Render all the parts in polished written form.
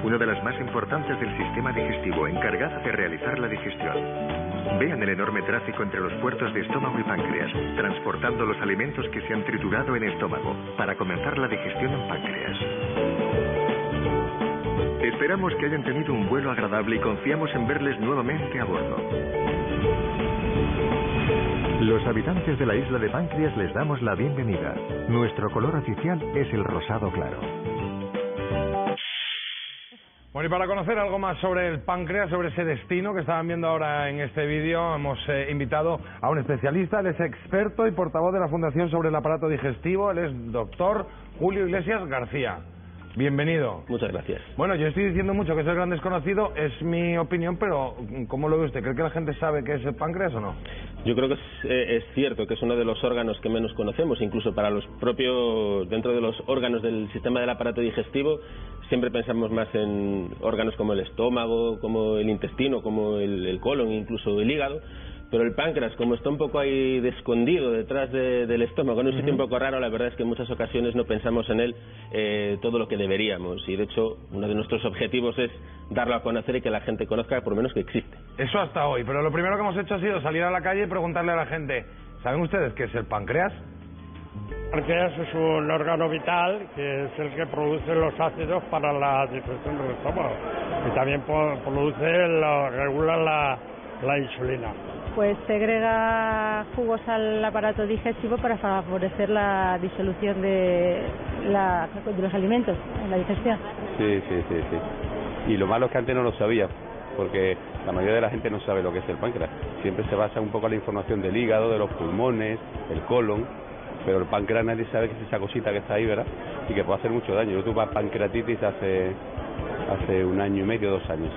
una de las más importantes del sistema digestivo, encargada de realizar la digestión. Vean el enorme tráfico entre los puertos de estómago y páncreas, transportando los alimentos que se han triturado en estómago, para comenzar la digestión en páncreas. Esperamos que hayan tenido un vuelo agradable y confiamos en verles nuevamente a bordo. Los habitantes de la isla de Páncreas les damos la bienvenida. Nuestro color oficial es el rosado claro. Bueno, y para conocer algo más sobre el páncreas, sobre ese destino que estaban viendo ahora en este vídeo, hemos invitado a un especialista. Él es experto y portavoz de la Fundación sobre el Aparato Digestivo. Él es doctor Julio Iglesias García. Bienvenido. Muchas gracias. Bueno, yo estoy diciendo mucho que es el gran desconocido, es mi opinión, pero ¿cómo lo ve usted? ¿Cree que la gente sabe qué es el páncreas o no? Yo creo que es cierto que es uno de los órganos que menos conocemos, incluso para los propios, dentro de los órganos del sistema del aparato digestivo, siempre pensamos más en órganos como el estómago, como el intestino, como el colon, incluso el hígado. Pero el páncreas, como está un poco ahí de escondido detrás del estómago, en un sitio un poco raro, la verdad es que en muchas ocasiones no pensamos en él todo lo que deberíamos. Y de hecho, uno de nuestros objetivos es darlo a conocer y que la gente conozca por lo menos que existe. Eso hasta hoy, pero lo primero que hemos hecho ha sido salir a la calle y preguntarle a la gente, ¿saben ustedes qué es el páncreas? El páncreas es un órgano vital que es el que produce los ácidos para la digestión del estómago. Y también regula la insulina. Pues segrega jugos al aparato digestivo para favorecer la disolución de los alimentos en la digestión. Sí. Y lo malo es que antes no lo sabía, porque la mayoría de la gente no sabe lo que es el páncreas. Siempre se basa un poco en la información del hígado, de los pulmones, el colon, pero el páncreas nadie sabe que es esa cosita que está ahí, ¿verdad? Y que puede hacer mucho daño. Yo tuve pancreatitis hace 1 año y medio, 2 años.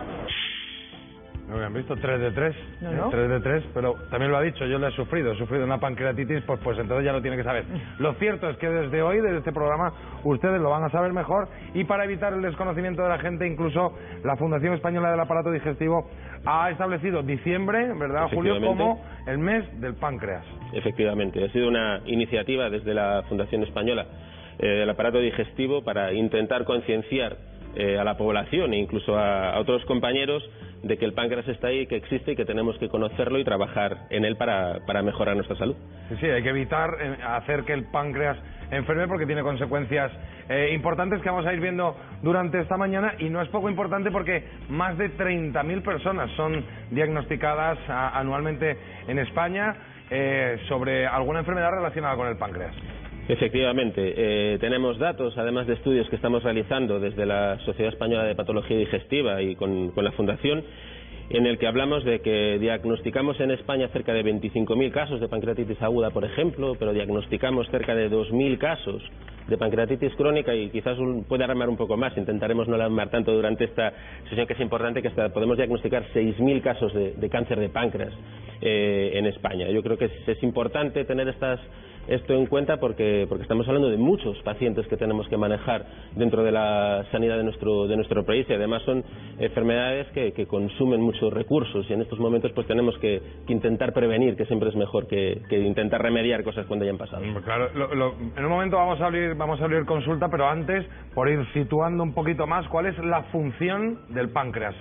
No me han visto 3 de 3, no. 3 de 3, pero también lo ha dicho, yo lo he sufrido una pancreatitis, pues entonces ya lo tiene que saber. Lo cierto es que desde hoy, desde este programa, ustedes lo van a saber mejor, y para evitar el desconocimiento de la gente, incluso la Fundación Española del Aparato Digestivo ha establecido diciembre, ¿verdad, Julio?, como el mes del páncreas. Efectivamente, ha sido una iniciativa desde la Fundación Española del Aparato Digestivo para intentar concienciar a la población e incluso a otros compañeros de que el páncreas está ahí, que existe y que tenemos que conocerlo y trabajar en él para mejorar nuestra salud. Sí, hay que evitar hacer que el páncreas enferme porque tiene consecuencias importantes que vamos a ir viendo durante esta mañana, y no es poco importante porque más de 30.000 personas son diagnosticadas anualmente en España sobre alguna enfermedad relacionada con el páncreas. Efectivamente, tenemos datos, además de estudios que estamos realizando desde la Sociedad Española de Patología Digestiva y con la Fundación, en el que hablamos de que diagnosticamos en España cerca de 25.000 casos de pancreatitis aguda, por ejemplo, pero diagnosticamos cerca de 2.000 casos de pancreatitis crónica, y quizás puede alarmar un poco más, intentaremos no alarmar tanto durante esta sesión, que es importante, que podemos diagnosticar 6.000 casos de cáncer de páncreas en España. Yo creo que es importante tener esto en cuenta porque estamos hablando de muchos pacientes que tenemos que manejar dentro de la sanidad de nuestro país, y además son enfermedades que consumen muchos recursos, y en estos momentos pues tenemos que intentar prevenir, que siempre es mejor que intentar remediar cosas cuando ya han pasado. Claro, en un momento vamos a abrir consulta, pero antes, por ir situando un poquito más, ¿cuál es la función del páncreas?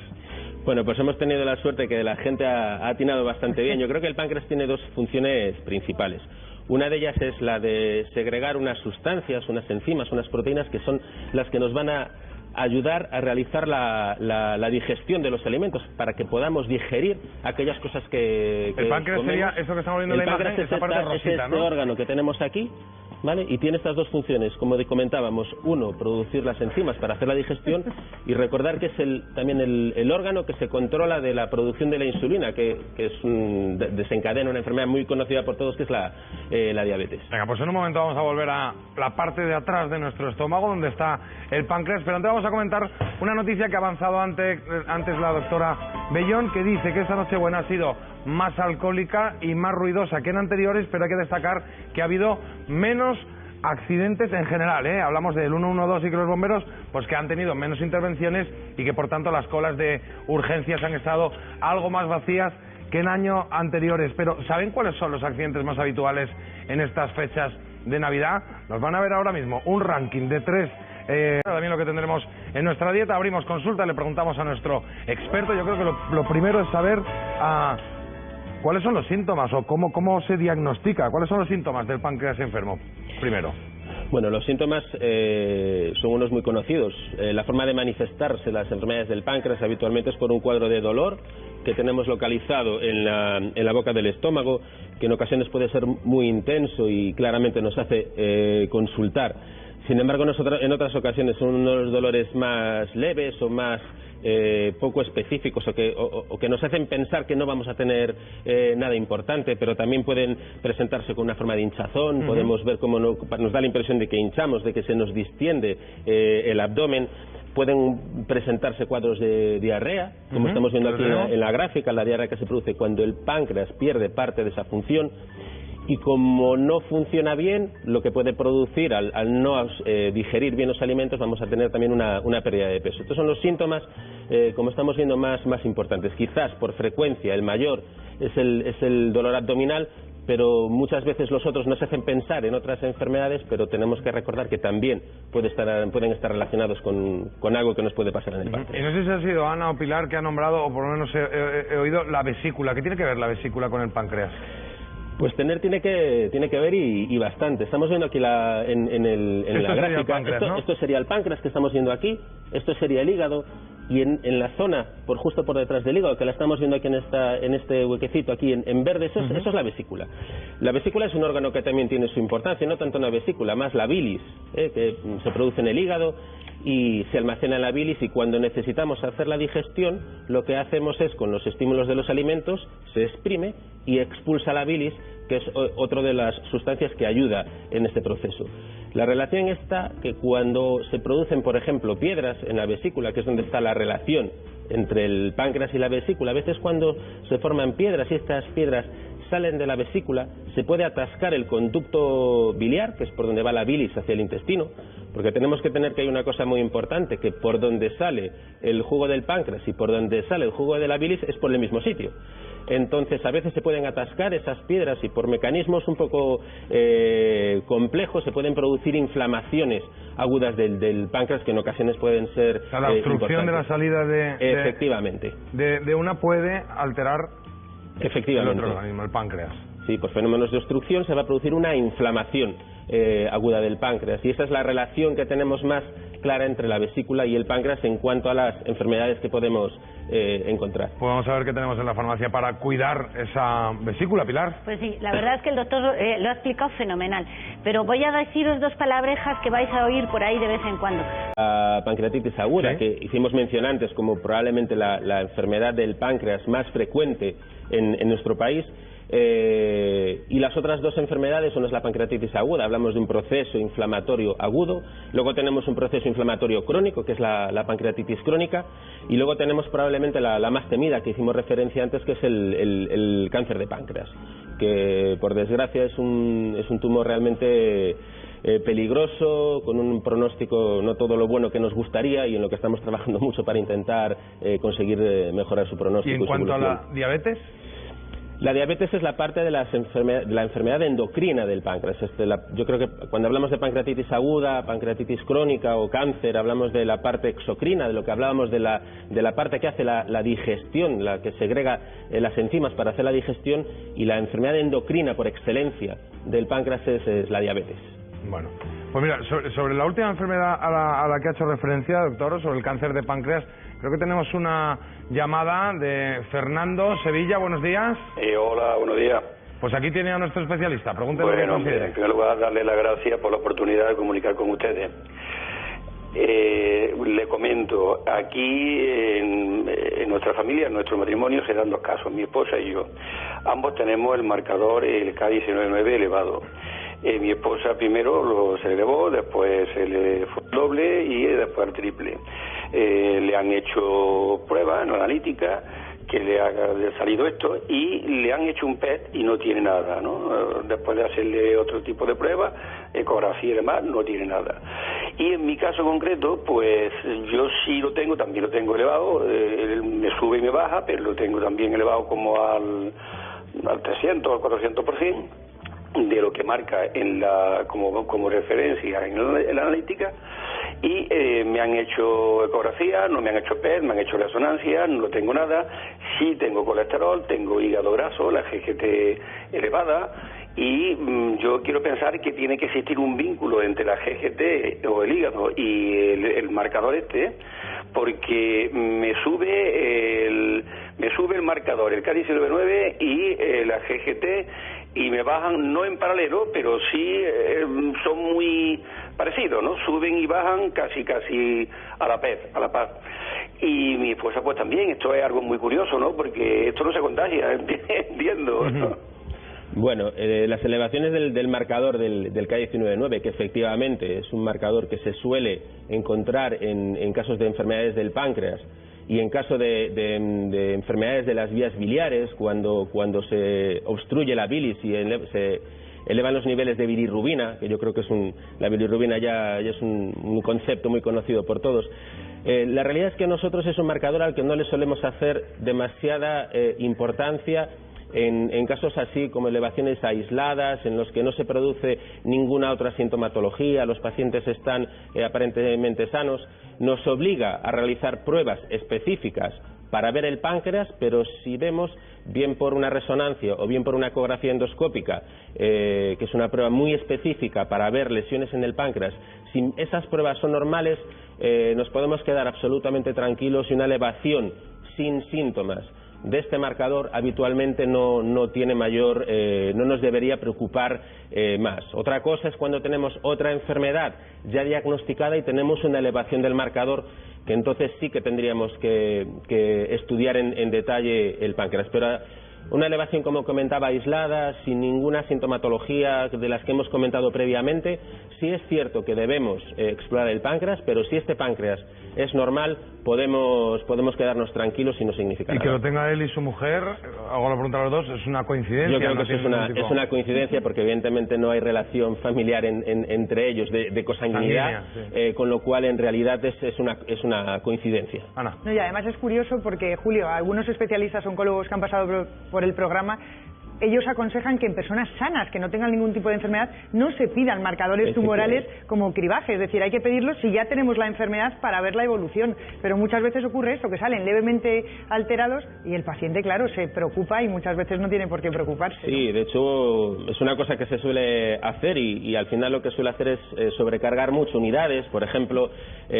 Bueno, pues hemos tenido la suerte que la gente ha atinado bastante bien. Yo creo que el páncreas tiene 2 funciones principales. Una de ellas es la de segregar unas sustancias, unas enzimas, unas proteínas que son las que nos van a ayudar a realizar la digestión de los alimentos, para que podamos digerir aquellas cosas que el páncreas comemos. Sería esto que estamos viendo en la imagen, esa parte rosita, es ¿no? este órgano que tenemos aquí, ¿vale? Y tiene estas 2 funciones, como comentábamos: uno, producir las enzimas para hacer la digestión, y recordar que es también el órgano que se controla de la producción de la insulina, que desencadena una enfermedad muy conocida por todos, que es la diabetes. Venga, pues en un momento vamos a volver a la parte de atrás de nuestro estómago, donde está el páncreas, pero antes vamos a comentar una noticia que ha avanzado antes la doctora Bellón, que dice que esta Nochebuena ha sido más alcohólica y más ruidosa que en anteriores, pero hay que destacar que ha habido menos accidentes en general, hablamos del 112, y que los bomberos pues que han tenido menos intervenciones, y que por tanto las colas de urgencias han estado algo más vacías que en años anteriores. Pero ¿saben cuáles son los accidentes más habituales en estas fechas de Navidad? Nos van a ver ahora mismo un ranking de 3 También lo que tendremos en nuestra dieta, abrimos consulta, le preguntamos a nuestro experto. Yo creo que lo primero es saber cuáles son los síntomas o cómo se diagnostica, cuáles son los síntomas del páncreas enfermo, primero. Bueno, los síntomas son unos muy conocidos. La forma de manifestarse las enfermedades del páncreas habitualmente es por un cuadro de dolor que tenemos localizado en la boca del estómago, que en ocasiones puede ser muy intenso y claramente nos hace consultar. Sin embargo, en otras ocasiones son unos dolores más leves o más poco específicos o que nos hacen pensar que no vamos a tener nada importante, pero también pueden presentarse con una forma de hinchazón. Podemos ver cómo nos da la impresión de que hinchamos, de que se nos distiende el abdomen. Pueden presentarse cuadros de diarrea, como estamos viendo aquí en la gráfica, la diarrea que se produce cuando el páncreas pierde parte de esa función. Y como no funciona bien, lo que puede producir al no digerir bien los alimentos, vamos a tener también una pérdida de peso. Estos son los síntomas, como estamos viendo, más importantes. Quizás por frecuencia el mayor es el dolor abdominal, pero muchas veces los otros nos hacen pensar en otras enfermedades, pero tenemos que recordar que también pueden estar relacionados con algo que nos puede pasar en el páncreas. Y no sé si ha sido Ana o Pilar que ha nombrado, o por lo menos he oído, la vesícula. ¿Qué tiene que ver la vesícula con el páncreas? Pues tiene que ver y bastante. Estamos viendo aquí en la gráfica. Páncreas, ¿no? Esto sería el páncreas que estamos viendo aquí. Esto sería el hígado. Y en la zona, justo por detrás del hígado, que la estamos viendo aquí en este huequecito aquí en verde, eso es la vesícula. La vesícula es un órgano que también tiene su importancia, no tanto una vesícula, más la bilis, que se produce en el hígado y se almacena en la bilis, y cuando necesitamos hacer la digestión, lo que hacemos es, con los estímulos de los alimentos, se exprime y expulsa la bilis, que es otra de las sustancias que ayuda en este proceso. La relación está que cuando se producen, por ejemplo, piedras en la vesícula, que es donde está la relación entre el páncreas y la vesícula, a veces cuando se forman piedras y estas piedras salen de la vesícula, se puede atascar el conducto biliar, que es por donde va la bilis hacia el intestino, porque tenemos que tener que hay una cosa muy importante, que por donde sale el jugo del páncreas y por donde sale el jugo de la bilis es por el mismo sitio. Entonces a veces se pueden atascar esas piedras y por mecanismos un poco complejos se pueden producir inflamaciones agudas del páncreas, que en ocasiones pueden ser la obstrucción de la salida efectivamente de una puede alterar efectivamente el otro organismo, el páncreas. Sí, por fenómenos de obstrucción se va a producir una inflamación aguda del páncreas, y esa es la relación que tenemos más clara entre la vesícula y el páncreas en cuanto a las enfermedades que podemos encontrar. Pues vamos a ver qué tenemos en la farmacia para cuidar esa vesícula, Pilar. Pues sí, la verdad es que el doctor lo ha explicado fenomenal, pero voy a deciros dos palabrejas que vais a oír por ahí de vez en cuando. La pancreatitis aguda, ¿sí?, que hicimos mención antes como probablemente la enfermedad del páncreas más frecuente en nuestro país. Y las otras dos enfermedades, una es la pancreatitis aguda, hablamos de un proceso inflamatorio agudo, luego tenemos un proceso inflamatorio crónico, que es la pancreatitis crónica, y luego tenemos probablemente la más temida, que hicimos referencia antes, que es el cáncer de páncreas, que por desgracia es un tumor realmente peligroso, con un pronóstico no todo lo bueno que nos gustaría, y en lo que estamos trabajando mucho para intentar conseguir mejorar su pronóstico. ¿Y en cuanto a la diabetes? La diabetes es la parte de la enfermedad endocrina del páncreas. Yo creo que cuando hablamos de pancreatitis aguda, pancreatitis crónica o cáncer, hablamos de la parte exocrina, de lo que hablábamos de la parte que hace la digestión, la que segrega las enzimas para hacer la digestión, y la enfermedad endocrina por excelencia del páncreas es la diabetes. Bueno, pues mira, sobre la última enfermedad a la que ha hecho referencia, doctor, sobre el cáncer de páncreas, creo que tenemos una llamada de Fernando, Sevilla. Buenos días. Hola, buenos días. Pues aquí tiene a nuestro especialista. Pregúntele lo que considere. En primer lugar, darle las gracias por la oportunidad de comunicar con ustedes. Le comento, aquí en nuestra familia, en nuestro matrimonio, se dan dos casos, mi esposa y yo. Ambos tenemos el marcador, el K19.9 elevado. Mi esposa primero se elevó, después se le fue el doble y después el triple. Le han hecho pruebas no analíticas que le ha salido esto, y le han hecho un PET y no tiene nada, ¿no? Después de hacerle otro tipo de pruebas, ecografía y demás, no tiene nada. Y en mi caso concreto, pues yo sí lo tengo, también lo tengo elevado, me sube y me baja, pero lo tengo también elevado como al 300 o al 400%. De lo que marca como referencia en la analítica, y me han hecho ecografía, no me han hecho PET, me han hecho resonancia, no tengo nada, sí tengo colesterol, tengo hígado graso, la GGT elevada, y yo quiero pensar que tiene que existir un vínculo entre la GGT o el hígado y el marcador porque me sube el marcador, el CADI-CNV y la GGT, y me bajan, no en paralelo, pero sí son muy parecidos, ¿no? Suben y bajan casi a la par. Y mi esposa pues también. Esto es algo muy curioso, ¿no? Porque esto no se contagia, entiendo. Bueno, las elevaciones del marcador del CADI-19, que efectivamente es un marcador que se suele encontrar en casos de enfermedades del páncreas y en caso de enfermedades de las vías biliares, cuando se obstruye la bilis y se elevan los niveles de bilirrubina, que yo creo que la bilirrubina ya es un concepto muy conocido por todos. La realidad es que nosotros es un marcador al que no le solemos hacer demasiada importancia en casos así como elevaciones aisladas, en los que no se produce ninguna otra sintomatología, los pacientes están aparentemente sanos. Nos obliga a realizar pruebas específicas para ver el páncreas, pero si vemos, bien por una resonancia o bien por una ecografía endoscópica, que es una prueba muy específica para ver lesiones en el páncreas, si esas pruebas son normales, nos podemos quedar absolutamente tranquilos, y una elevación sin síntomas de este marcador habitualmente no tiene no nos debería preocupar más. Otra cosa es cuando tenemos otra enfermedad ya diagnosticada y tenemos una elevación del marcador, que entonces sí que tendríamos que estudiar en detalle el páncreas. Pero una elevación, como comentaba, aislada, sin ninguna sintomatología de las que hemos comentado previamente, sí es cierto que debemos explorar el páncreas, pero si este páncreas es normal, podemos quedarnos tranquilos y no significa nada. Y que lo tenga él y su mujer, hago la pregunta a los dos, ¿es una coincidencia? Yo creo que es una coincidencia, porque evidentemente no hay relación familiar entre ellos de consanguinidad, sí. Con lo cual en realidad es una coincidencia. Ana. No, y además es curioso porque, Julio, algunos especialistas oncólogos que han pasado por el programa, ellos aconsejan que en personas sanas, que no tengan ningún tipo de enfermedad, no se pidan marcadores tumorales como cribaje, es decir, hay que pedirlos si ya tenemos la enfermedad para ver la evolución, pero muchas veces ocurre esto, que salen levemente alterados y el paciente, claro, se preocupa y muchas veces no tiene por qué preocuparse. Sí, ¿no? De hecho, es una cosa que se suele hacer y al final lo que suele hacer es sobrecargar mucho unidades. Por ejemplo,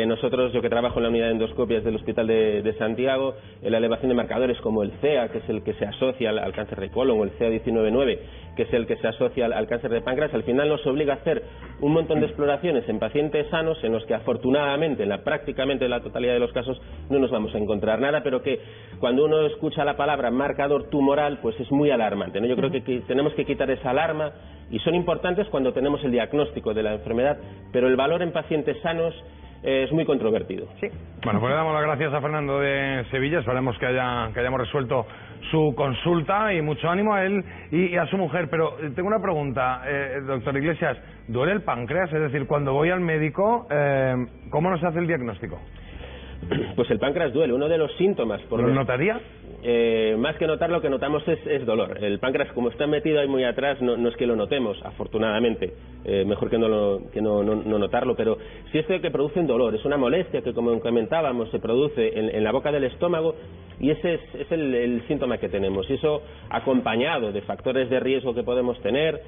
nosotros, yo que trabajo en la unidad de endoscopias del Hospital de Santiago, la elevación de marcadores como el CEA, que es el que se asocia al cáncer de colon, o el CA19-9, que es el que se asocia al cáncer de páncreas, al final nos obliga a hacer un montón de exploraciones en pacientes sanos, en los que afortunadamente, prácticamente en la totalidad de los casos, no nos vamos a encontrar nada, pero que cuando uno escucha la palabra marcador tumoral, pues es muy alarmante, ¿no? Yo creo que tenemos que quitar esa alarma, y son importantes cuando tenemos el diagnóstico de la enfermedad, pero el valor en pacientes sanos es muy controvertido. Sí. Bueno, pues le damos las gracias a Fernando de Sevilla. Esperemos que hayamos resuelto su consulta, y mucho ánimo a él y a su mujer. Pero tengo una pregunta, doctor Iglesias. ¿Duele el páncreas? Es decir, cuando voy al médico, ¿cómo nos hace el diagnóstico? Pues el páncreas duele. Uno de los síntomas... ¿Lo notaría? Más que notar, lo que notamos es dolor. El páncreas, como está metido ahí muy atrás, no es que lo notemos, afortunadamente. Mejor que no notarlo, pero sí es que produce un dolor. Es una molestia que, como comentábamos, se produce en la boca del estómago, y ese es el síntoma que tenemos. Y eso, acompañado de factores de riesgo que podemos tener,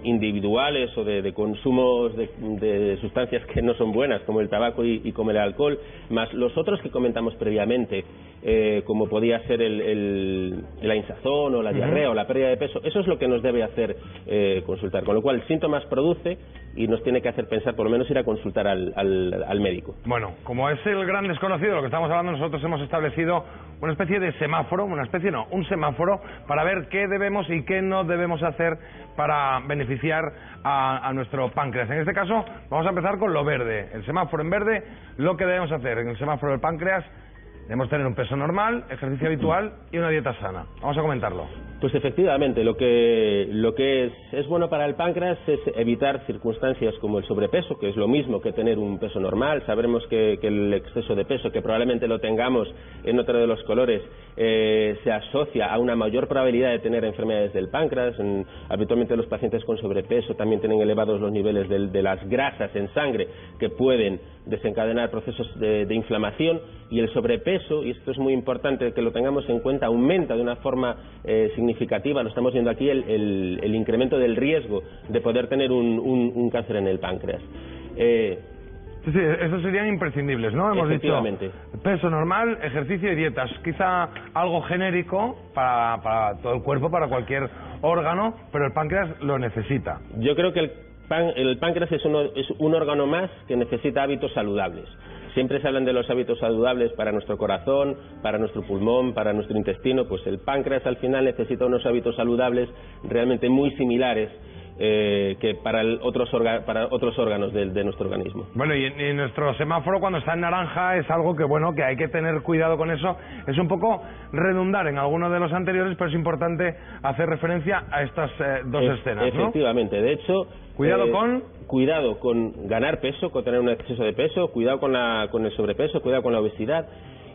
individuales o de consumos de sustancias que no son buenas, como el tabaco y como el alcohol, más los otros que comentamos previamente, como podía ser la hinchazón o la diarrea o la pérdida de peso. Eso es lo que nos debe hacer consultar, con lo cual síntomas produce y nos tiene que hacer pensar, por lo menos ir a consultar al médico. Bueno, como es el gran desconocido de lo que estamos hablando, nosotros hemos establecido una especie de semáforo, un semáforo para ver qué debemos y qué no debemos hacer para beneficiar a nuestro páncreas. En este caso vamos a empezar con lo verde, el semáforo en verde, lo que debemos hacer. En el semáforo del páncreas debemos tener un peso normal, ejercicio habitual y una dieta sana. Vamos a comentarlo. Pues efectivamente, lo que es bueno para el páncreas es evitar circunstancias como el sobrepeso, que es lo mismo que tener un peso normal. Sabremos que el exceso de peso, que probablemente lo tengamos en otro de los colores, se asocia a una mayor probabilidad de tener enfermedades del páncreas. Habitualmente los pacientes con sobrepeso también tienen elevados los niveles de las grasas en sangre, que pueden desencadenar procesos de inflamación, y el sobrepeso, y esto es muy importante que lo tengamos en cuenta, aumenta de una forma significativa, lo estamos viendo aquí, el incremento del riesgo de poder tener un cáncer en el páncreas. Sí, esos serían imprescindibles, ¿no? Hemos dicho peso normal, ejercicio y dietas. Quizá algo genérico para todo el cuerpo, para cualquier órgano, pero el páncreas lo necesita. Yo creo que el páncreas es un órgano más que necesita hábitos saludables. Siempre se hablan de los hábitos saludables para nuestro corazón, para nuestro pulmón, para nuestro intestino. Pues el páncreas al final necesita unos hábitos saludables realmente muy similares que para otros órganos de nuestro organismo. Bueno, y nuestro semáforo, cuando está en naranja, es algo que, bueno, que hay que tener cuidado con eso. Es un poco redundar en alguno de los anteriores, pero es importante hacer referencia a estas dos escenas, ¿no? Efectivamente. De hecho, cuidado con ganar peso, con tener un exceso de peso, cuidado con el sobrepeso, cuidado con la obesidad.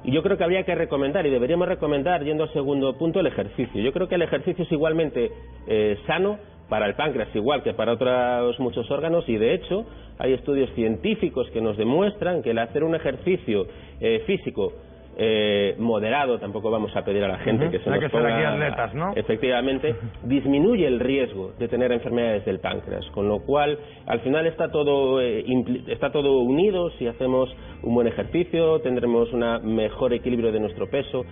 Y yo creo que habría que recomendar, y deberíamos recomendar, yendo al segundo punto, el ejercicio. Yo creo que el ejercicio es igualmente sano para el páncreas, igual que para otros muchos órganos, y de hecho hay estudios científicos que nos demuestran que el hacer un ejercicio físico moderado, tampoco vamos a pedir a la gente que se nos ponga, aquí atletas, ¿no? Efectivamente, disminuye el riesgo de tener enfermedades del páncreas, con lo cual al final está todo unido. Si hacemos un buen ejercicio tendremos un mejor equilibrio de nuestro peso.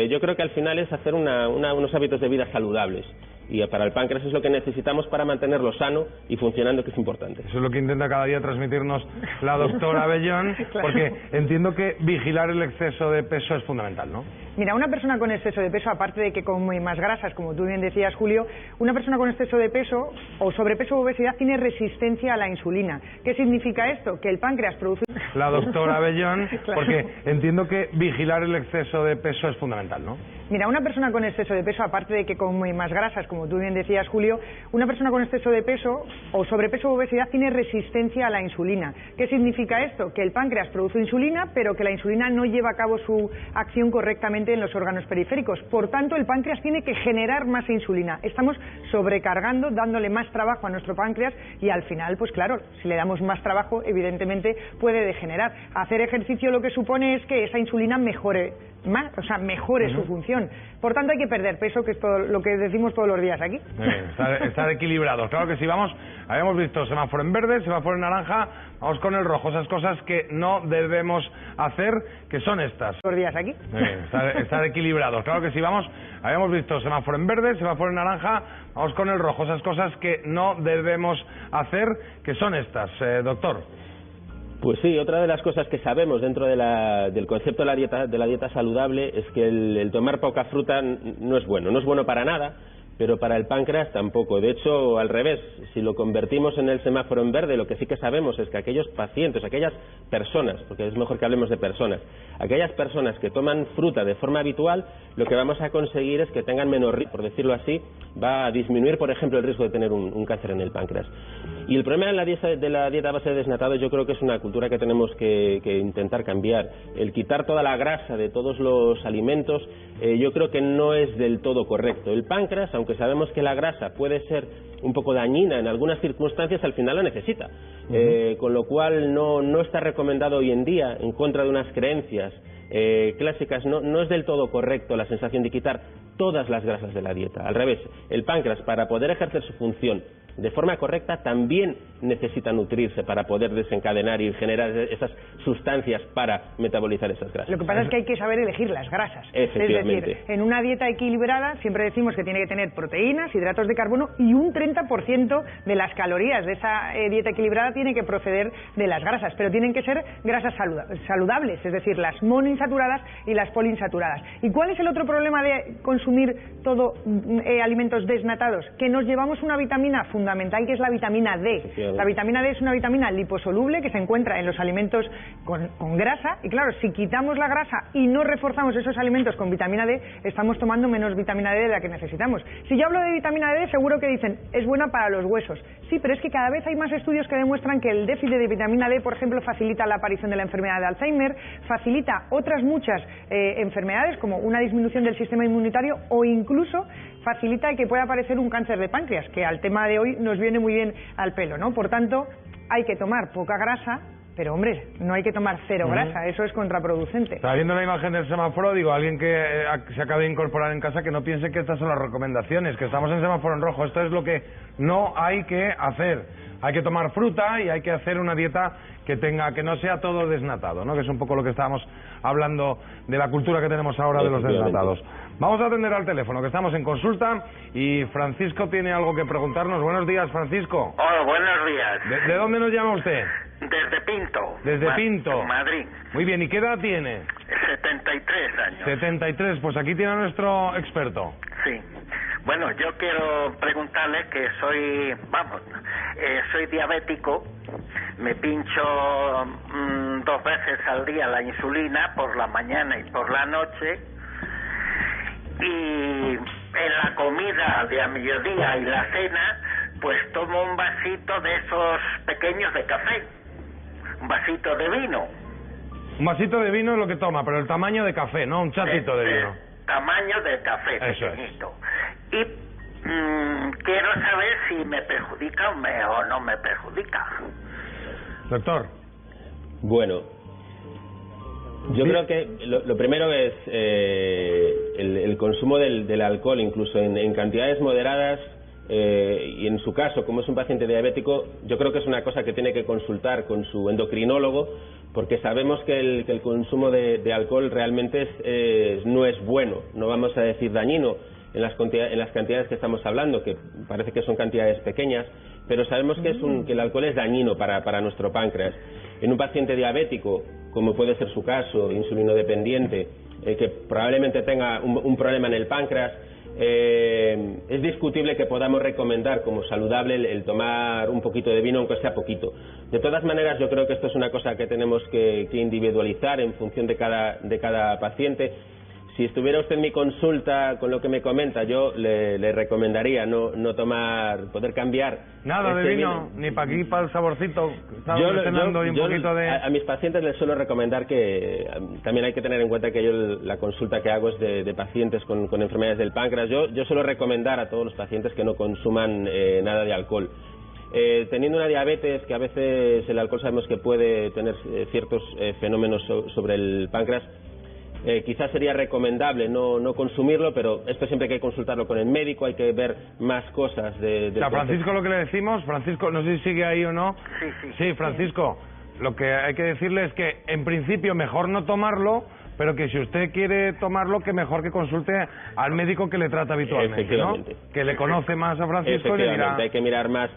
Yo creo que al final es hacer unos hábitos de vida saludables, y para el páncreas es lo que necesitamos para mantenerlo sano y funcionando, que es importante. Eso es lo que intenta cada día transmitirnos la doctora Bellón, porque entiendo que vigilar el exceso de peso es fundamental, ¿no? Mira, una persona con exceso de peso, aparte de que come más grasas, como tú bien decías, Julio, una persona con exceso de peso o sobrepeso o obesidad tiene resistencia a la insulina. ¿Qué significa esto? Que el páncreas produce... La doctora Bellón, porque entiendo que vigilar el exceso de peso es fundamental, ¿no? Mira, una persona con exceso de peso, aparte de que come más grasas, como tú bien decías, Julio, una persona con exceso de peso o sobrepeso o obesidad tiene resistencia a la insulina. ¿Qué significa esto? Que el páncreas produce insulina, pero que la insulina no lleva a cabo su acción correctamente en los órganos periféricos. Por tanto, el páncreas tiene que generar más insulina. Estamos sobrecargando, dándole más trabajo a nuestro páncreas, y al final, pues claro, si le damos más trabajo, evidentemente puede degenerar. Hacer ejercicio lo que supone es que esa insulina mejore su función. Por tanto, hay que perder peso, que es todo lo que decimos todos los días aquí. Estar equilibrados. Claro que sí, habíamos visto semáforo en verde, semáforo en naranja, vamos con el rojo. Esas cosas que no debemos hacer, que son estas. Todos los días aquí. Estar equilibrados. Claro que sí, habíamos visto semáforo en verde, semáforo en naranja, vamos con el rojo. Esas cosas que no debemos hacer, que son estas, doctor. Pues sí, otra de las cosas que sabemos dentro del concepto de la dieta saludable es que el tomar poca fruta no es bueno para nada, pero para el páncreas tampoco. De hecho, al revés, si lo convertimos en el semáforo en verde, lo que sí que sabemos es que aquellos pacientes, aquellas personas, porque es mejor que hablemos de personas, aquellas personas que toman fruta de forma habitual, lo que vamos a conseguir es que tengan menos riesgo, por decirlo así, va a disminuir, por ejemplo, el riesgo de tener un cáncer en el páncreas. Y el problema de la dieta a base de desnatados, yo creo que es una cultura que tenemos que intentar cambiar. El quitar toda la grasa de todos los alimentos, yo creo que no es del todo correcto. El páncreas, aunque sabemos que la grasa puede ser un poco dañina en algunas circunstancias, al final la necesita. Con lo cual no está recomendado hoy en día, en contra de unas creencias clásicas, no es del todo correcto la sensación de quitar todas las grasas de la dieta. Al revés, el páncreas, para poder ejercer su función de forma correcta, también necesita nutrirse para poder desencadenar y generar esas sustancias para metabolizar esas grasas. Lo que pasa es que hay que saber elegir las grasas. Efectivamente. Es decir, en una dieta equilibrada siempre decimos que tiene que tener proteínas, hidratos de carbono, y un 30% de las calorías de esa dieta equilibrada tiene que proceder de las grasas, pero tienen que ser grasas saludables, es decir, las monoinsaturadas y las poliinsaturadas. ¿Y cuál es el otro problema de consumir alimentos desnatados? Que nos llevamos una vitamina fundamental fundamental, que es la vitamina D. La vitamina D es una vitamina liposoluble que se encuentra en los alimentos con grasa, y claro, si quitamos la grasa y no reforzamos esos alimentos con vitamina D, estamos tomando menos vitamina D de la que necesitamos. Si yo hablo de vitamina D, seguro que dicen, es buena para los huesos. Sí, pero es que cada vez hay más estudios que demuestran que el déficit de vitamina D, por ejemplo, facilita la aparición de la enfermedad de Alzheimer, facilita otras muchas enfermedades, como una disminución del sistema inmunitario, o incluso facilita que pueda aparecer un cáncer de páncreas, que al tema de hoy nos viene muy bien al pelo, ¿no? Por tanto, hay que tomar poca grasa, pero hombre, no hay que tomar cero grasa, eso es contraproducente. Está viendo la imagen del semáforo, digo, alguien que se acaba de incorporar en casa, que no piense que estas son las recomendaciones, que estamos en semáforo en rojo. Esto es lo que no hay que hacer. Hay que tomar fruta y hay que hacer una dieta que no sea todo desnatado, ¿no? Que es un poco lo que estábamos hablando de la cultura que tenemos ahora de los desnatados. Vamos a atender al teléfono, que estamos en consulta, y Francisco tiene algo que preguntarnos. Buenos días, Francisco. Hola, buenos días. ¿De dónde nos llama usted? Desde Pinto. Desde Pinto. Madrid. Muy bien, ¿y qué edad tiene? 73 años. 73, pues aquí tiene a nuestro experto. Sí. Bueno, yo quiero preguntarle que soy diabético, me pincho 2 veces al día la insulina, por la mañana y por la noche, y en la comida de a mediodía y la cena, pues tomo un vasito de esos pequeños de café, un vasito de vino. Un vasito de vino es lo que toma, pero el tamaño de café, ¿no? Un chatito de vino. Tamaño de café, eso pequeñito. Y quiero saber si me perjudica o no me perjudica. Doctor. Bueno, yo creo que lo primero es el consumo del alcohol, incluso en cantidades moderadas, y en su caso, como es un paciente diabético, yo creo que es una cosa que tiene que consultar con su endocrinólogo, porque sabemos que el consumo de alcohol realmente no es bueno, no vamos a decir dañino en las cantidades que estamos hablando, que parece que son cantidades pequeñas, pero sabemos que el alcohol es dañino para nuestro páncreas. En un paciente diabético, como puede ser su caso, insulinodependiente, que probablemente tenga un problema en el páncreas, es discutible que podamos recomendar como saludable el tomar un poquito de vino, aunque sea poquito. De todas maneras, yo creo que esto es una cosa que tenemos que individualizar en función de cada paciente. Si estuviera usted en mi consulta con lo que me comenta, yo le recomendaría no tomar, poder cambiar. Nada de vino, ni para aquí, para el saborcito. A mis pacientes les suelo recomendar que también hay que tener en cuenta que yo la consulta que hago es de pacientes con enfermedades del páncreas. Yo suelo recomendar a todos los pacientes que no consuman nada de alcohol. Teniendo una diabetes, que a veces el alcohol sabemos que puede tener ciertos fenómenos sobre el páncreas, quizás sería recomendable no consumirlo, pero esto siempre hay que consultarlo con el médico, hay que ver más cosas a Francisco lo que le decimos, Francisco, no sé si sigue ahí o no. Sí, Francisco, lo que hay que decirle es que en principio mejor no tomarlo, pero que si usted quiere tomarlo, que mejor que consulte al médico que le trata habitualmente, ¿no? Que le conoce más a Francisco y le dirá... Hay que mirar más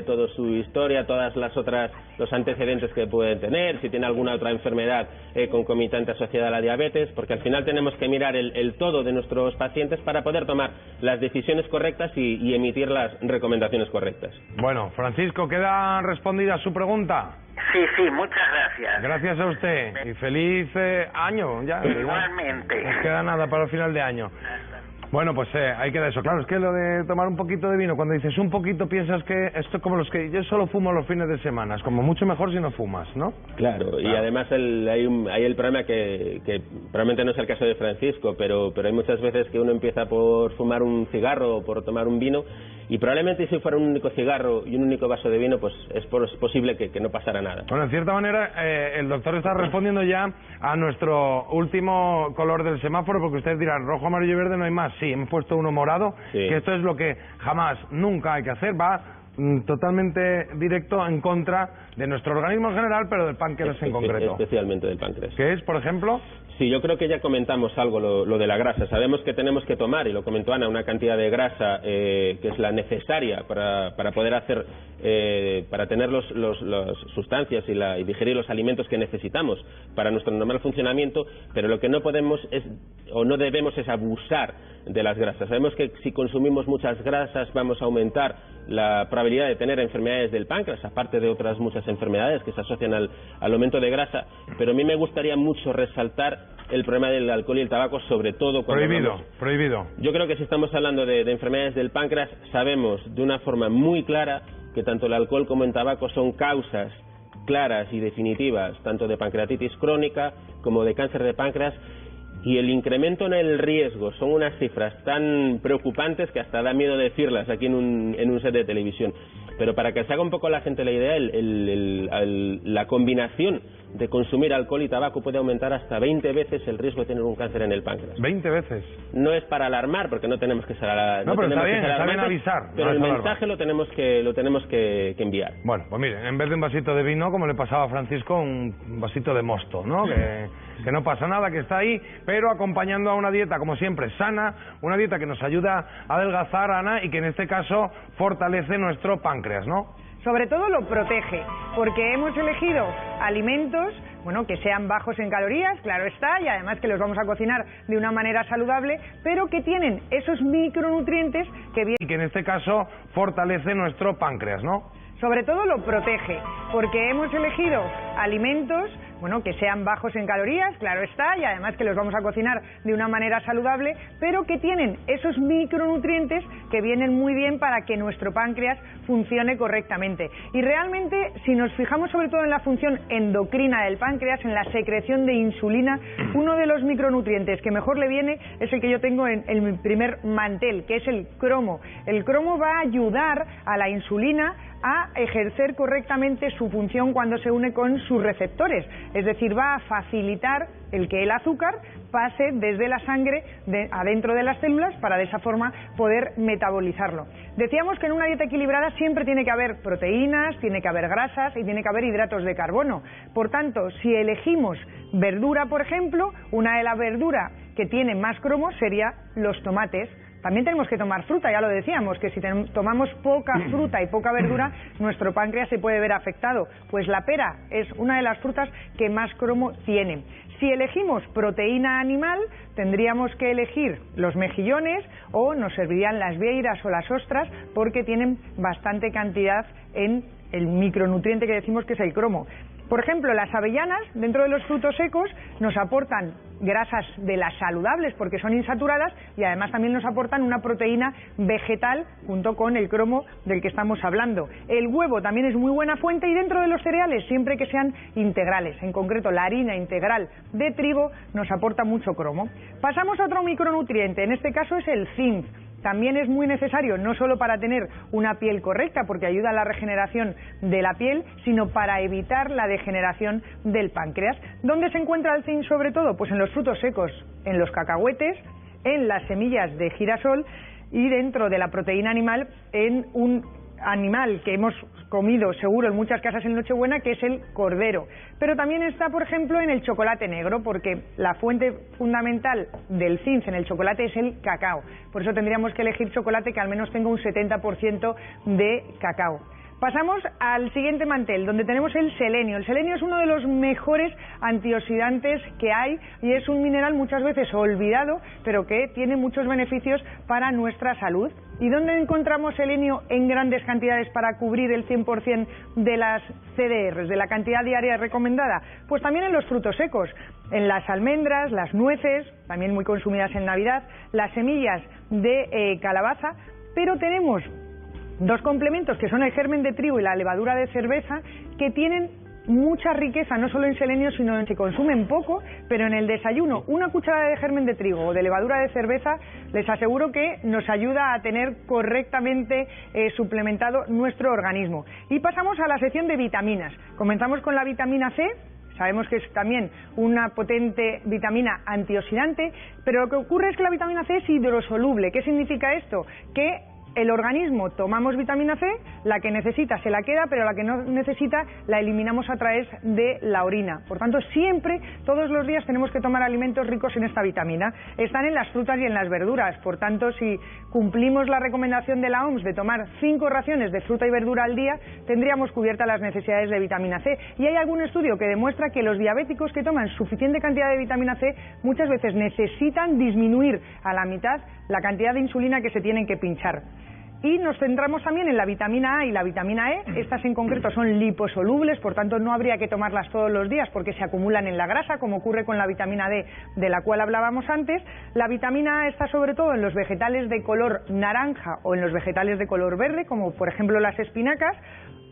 toda su historia, todas los antecedentes que puede tener, si tiene alguna otra enfermedad concomitante asociada a la diabetes, porque al final tenemos que mirar el todo de nuestros pacientes para poder tomar las decisiones correctas y emitir las recomendaciones correctas. Bueno, Francisco, ¿queda respondida su pregunta? Sí, muchas gracias. Gracias a usted y feliz año. Ya, igualmente. No queda nada para el final de año. Bueno, pues ahí queda eso. Claro, es que lo de tomar un poquito de vino, cuando dices un poquito piensas que esto es como los que yo solo fumo los fines de semana, es como mucho mejor si no fumas, ¿no? Claro, y además hay el problema que probablemente no es el caso de Francisco, pero hay muchas veces que uno empieza por fumar un cigarro o por tomar un vino, y probablemente si fuera un único cigarro y un único vaso de vino, pues es posible que no pasara nada. Bueno, en cierta manera el doctor está respondiendo ya a nuestro último color del semáforo, porque ustedes dirán, rojo, amarillo y verde no hay más. Sí, hemos puesto uno morado, que esto es lo que jamás, nunca hay que hacer, va totalmente directo en contra de nuestro organismo en general, pero del páncreas en concreto. Especialmente del páncreas. ¿Qué es, por ejemplo? Sí, yo creo que ya comentamos algo, lo de la grasa. Sabemos que tenemos que tomar, y lo comentó Ana, una cantidad de grasa que es la necesaria para poder hacer, para tener las sustancias y digerir los alimentos que necesitamos para nuestro normal funcionamiento, pero lo que no podemos o no debemos es abusar de las grasas. Sabemos que si consumimos muchas grasas vamos a aumentar la probabilidad de tener enfermedades del páncreas, aparte de otras muchas enfermedades que se asocian al aumento de grasa, pero a mí me gustaría mucho resaltar el problema del alcohol y el tabaco, sobre todo cuando prohibido. Yo creo que si estamos hablando de enfermedades del páncreas, sabemos de una forma muy clara que tanto el alcohol como el tabaco son causas claras y definitivas, tanto de pancreatitis crónica como de cáncer de páncreas, y el incremento en el riesgo son unas cifras tan preocupantes que hasta da miedo decirlas aquí en un set de televisión. Pero para que se haga un poco la gente la idea, la combinación de consumir alcohol y tabaco puede aumentar hasta 20 veces el riesgo de tener un cáncer en el páncreas. 20 veces. No es para alarmar, porque no tenemos que ser No, pero está bien avisar. Pero el mensaje lo tenemos que enviar. Bueno, pues miren, en vez de un vasito de vino, como le pasaba a Francisco, un vasito de mosto, ¿no? Que no pasa nada, que está ahí, pero acompañando a una dieta, como siempre, sana, una dieta que nos ayuda a adelgazar, Ana, y que en este caso fortalece nuestro páncreas, ¿no? Sobre todo lo protege, porque hemos elegido alimentos, bueno, que sean bajos en calorías, claro está, y además que los vamos a cocinar de una manera saludable, pero que tienen esos micronutrientes que vienen... Y que en este caso fortalece nuestro páncreas, ¿no? Sobre todo lo protege, porque hemos elegido alimentos, bueno, que sean bajos en calorías, claro está, y además que los vamos a cocinar de una manera saludable, pero que tienen esos micronutrientes que vienen muy bien para que nuestro páncreas funcione correctamente. Y realmente, si nos fijamos sobre todo en la función endocrina del páncreas, en la secreción de insulina, uno de los micronutrientes que mejor le viene es el que yo tengo en mi primer mantel, que es el cromo. El cromo va a ayudar a la insulina a ejercer correctamente su función cuando se une con sus receptores, es decir, va a facilitar el que el azúcar pase desde la sangre adentro de las células para de esa forma poder metabolizarlo. Decíamos que en una dieta equilibrada siempre tiene que haber proteínas, tiene que haber grasas y tiene que haber hidratos de carbono. Por tanto, si elegimos verdura, por ejemplo, una de las verduras que tiene más cromo sería los tomates. También tenemos que tomar fruta, ya lo decíamos, que si tomamos poca fruta y poca verdura, nuestro páncreas se puede ver afectado. Pues la pera es una de las frutas que más cromo tiene. Si elegimos proteína animal, tendríamos que elegir los mejillones o nos servirían las vieiras o las ostras porque tienen bastante cantidad en el micronutriente que decimos que es el cromo. Por ejemplo, las avellanas, dentro de los frutos secos, nos aportan grasas de las saludables porque son insaturadas y además también nos aportan una proteína vegetal junto con el cromo del que estamos hablando. El huevo también es muy buena fuente y dentro de los cereales, siempre que sean integrales. En concreto, la harina integral de trigo nos aporta mucho cromo. Pasamos a otro micronutriente, en este caso es el zinc. También es muy necesario, no solo para tener una piel correcta, porque ayuda a la regeneración de la piel, sino para evitar la degeneración del páncreas. ¿Dónde se encuentra el zinc sobre todo? Pues en los frutos secos, en los cacahuetes, en las semillas de girasol y dentro de la proteína animal en un animal que hemos comido seguro en muchas casas en Nochebuena, que es el cordero. Pero también está, por ejemplo, en el chocolate negro, porque la fuente fundamental del zinc en el chocolate es el cacao. Por eso tendríamos que elegir chocolate que al menos tenga un 70% de cacao. Pasamos al siguiente mantel, donde tenemos el selenio. El selenio es uno de los mejores antioxidantes que hay y es un mineral muchas veces olvidado, pero que tiene muchos beneficios para nuestra salud. ¿Y dónde encontramos selenio en grandes cantidades para cubrir el 100% de las CDRs, de la cantidad diaria recomendada? Pues también en los frutos secos, en las almendras, las nueces, también muy consumidas en Navidad, las semillas de calabaza, pero tenemos dos complementos que son el germen de trigo y la levadura de cerveza, que tienen mucha riqueza, no solo en selenio, sino en que consumen poco, pero en el desayuno una cucharada de germen de trigo o de levadura de cerveza, les aseguro que nos ayuda a tener correctamente suplementado nuestro organismo. Y pasamos a la sección de vitaminas. Comenzamos con la vitamina C. Sabemos que es también una potente vitamina antioxidante, pero lo que ocurre es que la vitamina C es hidrosoluble. ¿Qué significa esto? Que el organismo tomamos vitamina C, la que necesita se la queda, pero la que no necesita la eliminamos a través de la orina. Por tanto, siempre, todos los días tenemos que tomar alimentos ricos en esta vitamina. Están en las frutas y en las verduras. Por tanto, si cumplimos la recomendación de la OMS de tomar 5 raciones de fruta y verdura al día, tendríamos cubiertas las necesidades de vitamina C. Y hay algún estudio que demuestra que los diabéticos que toman suficiente cantidad de vitamina C muchas veces necesitan disminuir a la mitad la cantidad de insulina que se tienen que pinchar. Y nos centramos también en la vitamina A y la vitamina E. Estas en concreto son liposolubles, por tanto no habría que tomarlas todos los días porque se acumulan en la grasa, como ocurre con la vitamina D de la cual hablábamos antes. La vitamina A está sobre todo en los vegetales de color naranja o en los vegetales de color verde, como por ejemplo las espinacas.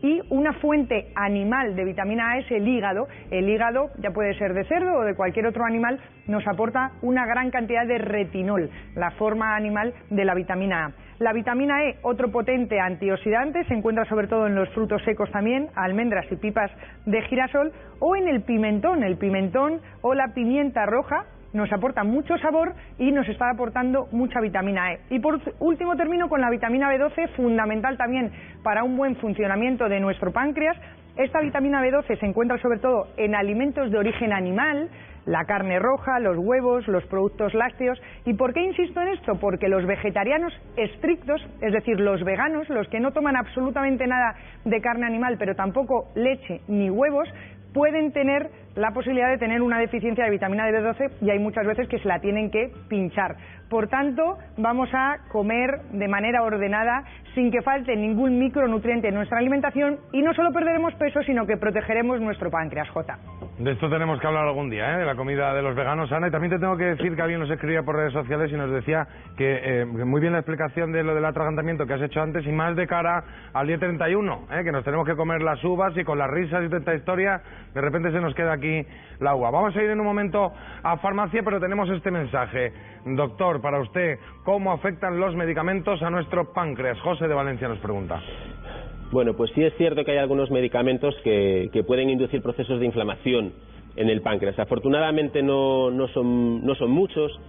Y una fuente animal de vitamina A es el hígado. El hígado, ya puede ser de cerdo o de cualquier otro animal, nos aporta una gran cantidad de retinol, la forma animal de la vitamina A. La vitamina E, otro potente antioxidante, se encuentra sobre todo en los frutos secos también, almendras y pipas de girasol, o en el pimentón o la pimienta roja. Nos aporta mucho sabor y nos está aportando mucha vitamina E. Y por último termino con la vitamina B12, fundamental también para un buen funcionamiento de nuestro páncreas. Esta vitamina B12 se encuentra sobre todo en alimentos de origen animal, la carne roja, los huevos, los productos lácteos. ¿Y por qué insisto en esto? Porque los vegetarianos estrictos, es decir, los veganos, los que no toman absolutamente nada de carne animal, pero tampoco leche ni huevos, pueden tener la posibilidad de tener una deficiencia de vitamina B12 y hay muchas veces que se la tienen que pinchar. Por tanto, vamos a comer de manera ordenada, sin que falte ningún micronutriente en nuestra alimentación y no solo perderemos peso, sino que protegeremos nuestro páncreas, Jota. De esto tenemos que hablar algún día, de la comida de los veganos, Ana. Y también te tengo que decir que alguien nos escribía por redes sociales y nos decía que muy bien la explicación de lo del atragantamiento que has hecho antes y más de cara al día 31, que nos tenemos que comer las uvas y con las risas y tanta historia, de repente se nos queda aquí la uva. Vamos a ir en un momento a farmacia, pero tenemos este mensaje. Doctor, para usted, ¿cómo afectan los medicamentos a nuestro páncreas? José de Valencia nos pregunta. Bueno, pues sí es cierto que hay algunos medicamentos que pueden inducir procesos de inflamación en el páncreas. Afortunadamente no son muchos,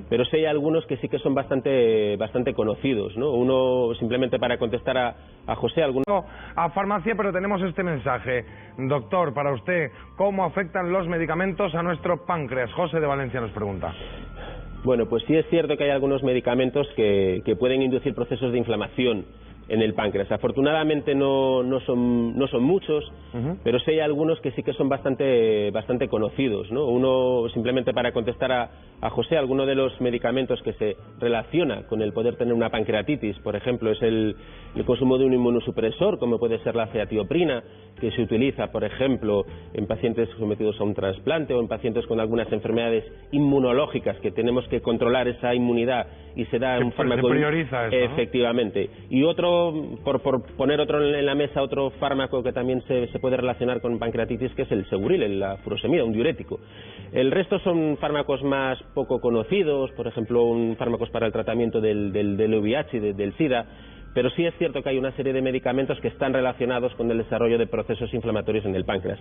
pero sí hay algunos que sí que son bastante conocidos, ¿no? Uno, simplemente para contestar a José, a farmacia, pero tenemos este mensaje. Doctor, para usted, ¿cómo afectan los medicamentos a nuestro páncreas? José de Valencia nos pregunta. Bueno, pues sí es cierto que hay algunos medicamentos que pueden inducir procesos de inflamación en el páncreas. Afortunadamente no son muchos, pero sí hay algunos que sí que son bastante conocidos, ¿no? Uno, simplemente para contestar a José, alguno de los medicamentos que se relaciona con el poder tener una pancreatitis, por ejemplo, es el consumo de un inmunosupresor, como puede ser la ceatioprina, que se utiliza, por ejemplo, en pacientes sometidos a un trasplante o en pacientes con algunas enfermedades inmunológicas que tenemos que controlar esa inmunidad y se da un fármaco. Se prioriza eso, ¿no? Efectivamente. Y otro, por poner otro en la mesa, otro fármaco que también se puede relacionar con pancreatitis, que es el Seguril, la furosemida, un diurético. El resto son fármacos más poco conocidos, por ejemplo, fármacos para el tratamiento del VIH y del SIDA. Pero sí es cierto que hay una serie de medicamentos que están relacionados con el desarrollo de procesos inflamatorios en el páncreas.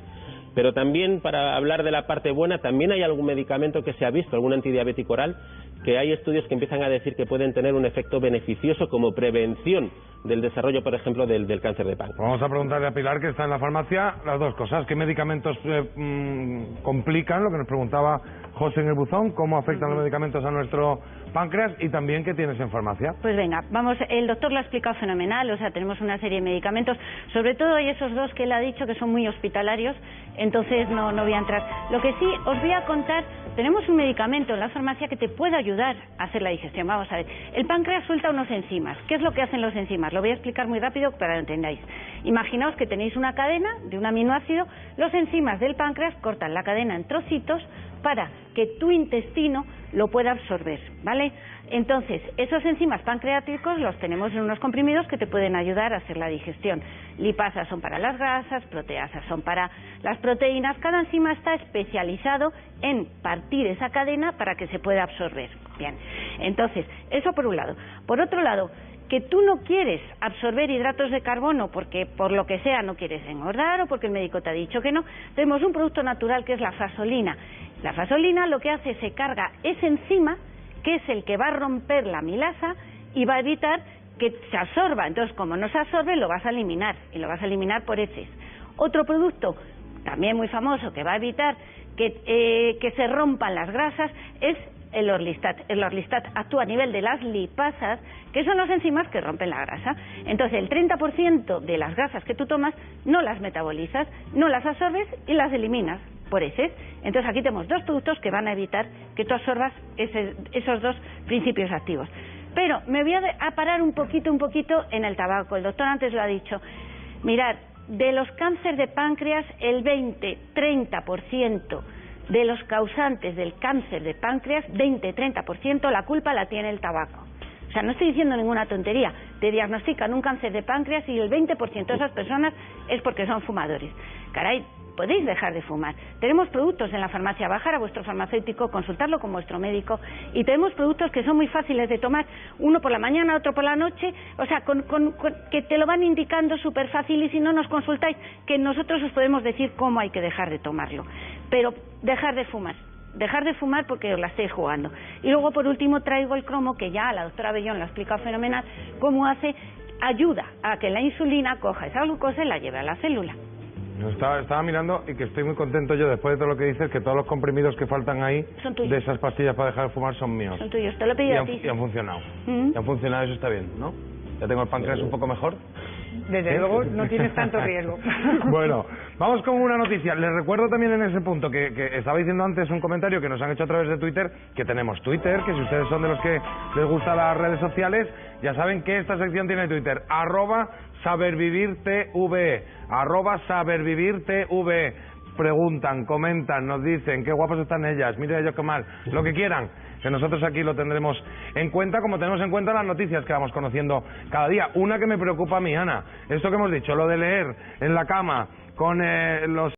Pero también, para hablar de la parte buena, también hay algún medicamento que se ha visto, algún antidiabético oral, que hay estudios que empiezan a decir que pueden tener un efecto beneficioso como prevención del desarrollo, por ejemplo, del cáncer de páncreas. Vamos a preguntarle a Pilar, que está en la farmacia, las dos cosas. ¿Qué medicamentos complican, lo que nos preguntaba José en el buzón, cómo afectan los medicamentos a nuestro páncreas, y también qué tienes en farmacia? Pues venga, vamos, el doctor lo ha explicado fenomenal, o sea, tenemos una serie de medicamentos, sobre todo hay esos dos que él ha dicho que son muy hospitalarios, entonces no voy a entrar. Lo que sí os voy a contar, tenemos un medicamento en la farmacia que te puede ayudar a hacer la digestión. Vamos a ver, el páncreas suelta unos enzimas. ¿Qué es lo que hacen los enzimas? Lo voy a explicar muy rápido para que lo entendáis. Imaginaos que tenéis una cadena de un aminoácido, los enzimas del páncreas cortan la cadena en trocitos para que tu intestino lo pueda absorber, ¿vale? Entonces, esos enzimas pancreáticos los tenemos en unos comprimidos que te pueden ayudar a hacer la digestión. Lipasas son para las grasas, proteasas son para las proteínas. Cada enzima está especializado en partir esa cadena para que se pueda absorber. Bien, entonces, eso por un lado. Por otro lado, que tú no quieres absorber hidratos de carbono porque por lo que sea no quieres engordar o porque el médico te ha dicho que no, tenemos un producto natural que es la fasolina. La fasolina lo que hace es se carga ese enzima, que es el que va a romper la amilasa y va a evitar que se absorba. Entonces, como no se absorbe, lo vas a eliminar, y lo vas a eliminar por heces. Otro producto, también muy famoso, que va a evitar que se rompan las grasas, es el Orlistat. El Orlistat actúa a nivel de las lipasas, que son las enzimas que rompen la grasa. Entonces, el 30% de las grasas que tú tomas no las metabolizas, no las absorbes y las eliminas por heces. Entonces, aquí tenemos dos productos que van a evitar que tú absorbas esos dos principios activos. Pero me voy a parar un poquito en el tabaco. El doctor antes lo ha dicho. Mirad, de los cánceres de páncreas, el 20-30% de los causantes del cáncer de páncreas, 20-30%, la culpa la tiene el tabaco. O sea, no estoy diciendo ninguna tontería. Te diagnostican un cáncer de páncreas y el 20% de esas personas es porque son fumadores. Caray, podéis dejar de fumar. Tenemos productos en la farmacia, bajar a vuestro farmacéutico, consultarlo con vuestro médico, y tenemos productos que son muy fáciles de tomar, uno por la mañana, otro por la noche, o sea, que te lo van indicando súper fácil, y si no nos consultáis, que nosotros os podemos decir cómo hay que dejar de tomarlo. Pero dejar de fumar porque os la estáis jugando. Y luego, por último, traigo el cromo, que ya la doctora Bellón lo ha explicado fenomenal, cómo ayuda a que la insulina coja esa glucosa y la lleve a la célula. Estaba mirando, y que estoy muy contento yo, después de todo lo que dices, que todos los comprimidos que faltan ahí de esas pastillas para dejar de fumar son míos. Son tuyos, te lo he pedido a ti. Y han funcionado. Y han funcionado, eso está bien, ¿no? Ya tengo el páncreas un poco mejor. Desde luego no tienes tanto riesgo. Bueno, vamos con una noticia. Les recuerdo también en ese punto que estaba diciendo antes un comentario que nos han hecho a través de Twitter, que tenemos Twitter, que si ustedes son de los que les gustan las redes sociales, ya saben que esta sección tiene Twitter, @sabervivirtv, @sabervivirtv. Preguntan, comentan, nos dicen qué guapas están ellas, miren ellos qué mal, lo que quieran, que nosotros aquí lo tendremos en cuenta, como tenemos en cuenta las noticias que vamos conociendo cada día. Una que me preocupa a mí, Ana, esto que hemos dicho, lo de leer en la cama con los